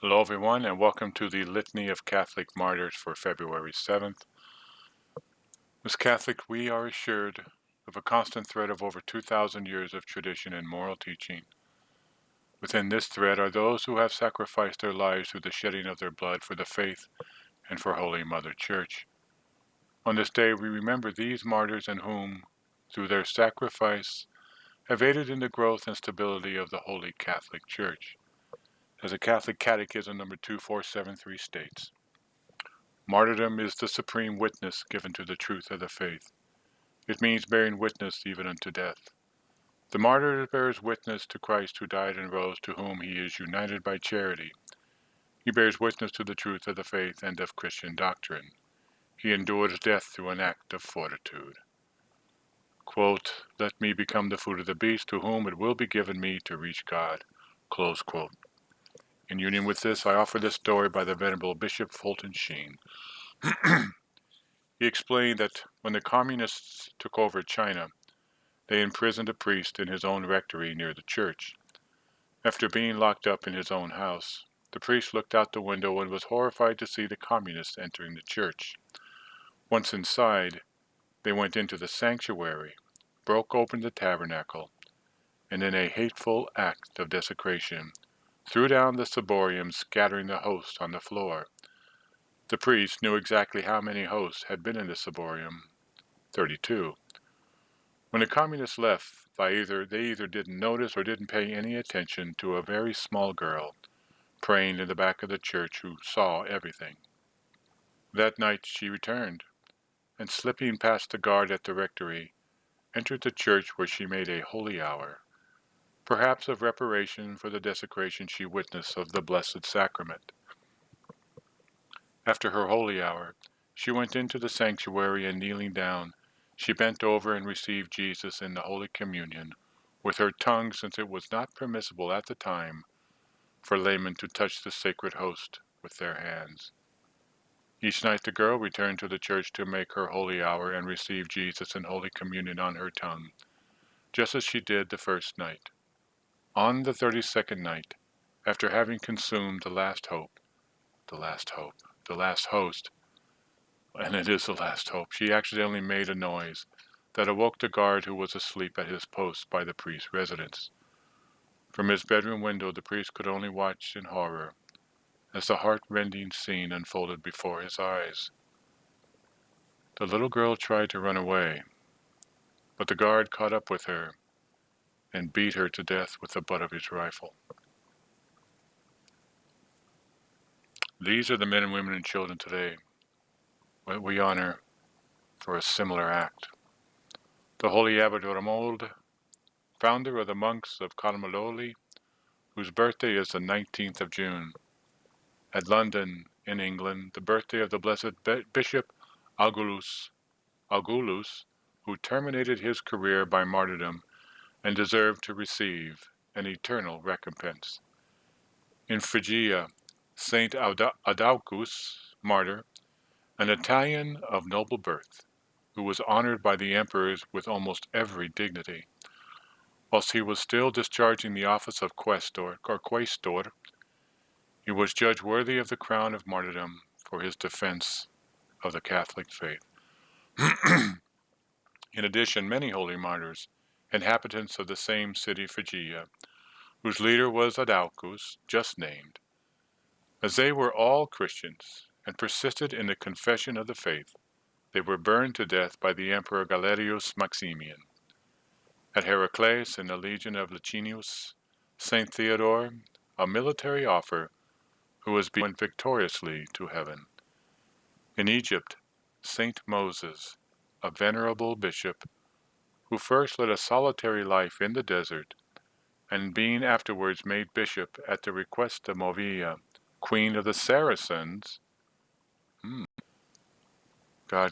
Hello everyone, and welcome to the Litany of Catholic Martyrs for February 7th. As Catholic, we are assured of a constant thread of over 2,000 years of tradition and moral teaching. Within this thread are those who have sacrificed their lives through the shedding of their blood for the faith and for Holy Mother Church. On this day, we remember these martyrs in whom, through their sacrifice, have aided in the growth and stability of the Holy Catholic Church. As the Catholic Catechism number 2473 states, martyrdom is the supreme witness given to the truth of the faith. It means bearing witness even unto death. The martyr bears witness to Christ who died and rose, to whom he is united by charity. He bears witness to the truth of the faith and of Christian doctrine. He endures death through an act of fortitude. Quote, "Let me become the food of the beast, to whom it will be given me to reach God." Close quote. In union with this, I offer this story by the Venerable Bishop Fulton Sheen. He explained that when the communists took over China, they imprisoned a priest in his own rectory near the church. After being locked up in his own house, the priest looked out the window and was horrified to see the communists entering the church. Once inside, they went into the sanctuary, broke open the tabernacle, and in a hateful act of desecration, threw down the ciborium, scattering the host on the floor. The priest knew exactly how many hosts had been in the ciborium: 32. When the communists left, they either didn't notice or didn't pay any attention to a very small girl praying in the back of the church who saw everything. That night she returned, and slipping past the guard at the rectory, entered the church where she made a holy hour, perhaps of reparation for the desecration she witnessed of the Blessed Sacrament. After her holy hour, she went into the sanctuary, and kneeling down, she bent over and received Jesus in the Holy Communion with her tongue, since it was not permissible at the time for laymen to touch the sacred host with their hands. Each night the girl returned to the church to make her holy hour and receive Jesus in Holy Communion on her tongue, just as she did the first night. On the 32nd night, after having consumed the last hope, the last host, and it is the last hope, she accidentally made a noise that awoke the guard who was asleep at his post by the priest's residence. From his bedroom window the priest could only watch in horror as the heart-rending scene unfolded before his eyes. The little girl tried to run away, but the guard caught up with her and beat her to death with the butt of his rifle. These are the men and women and children today what we honor for a similar act. The Holy Abbot Ramold, founder of the monks of Carmeloli, whose birthday is the 19th of June. At London, in England, the birthday of the Blessed Bishop Augulus, who terminated his career by martyrdom and deserved to receive an eternal recompense. In Phrygia, Saint Adaucus, martyr, an Italian of noble birth, who was honored by the emperors with almost every dignity. Whilst he was still discharging the office of quaestor, he was judged worthy of the crown of martyrdom for his defense of the Catholic faith. In addition, many holy martyrs, inhabitants of the same city, Phrygia, whose leader was Adaucus, just named, as they were all Christians and persisted in the confession of the faith, they were burned to death by the Emperor Galerius Maximian. At Heracles, in the legion of Licinius, Saint Theodore, a military officer who was went victoriously to heaven. In Egypt, Saint Moses, a venerable bishop, who first led a solitary life in the desert, and being afterwards made bishop at the request of Movilla, queen of the Saracens,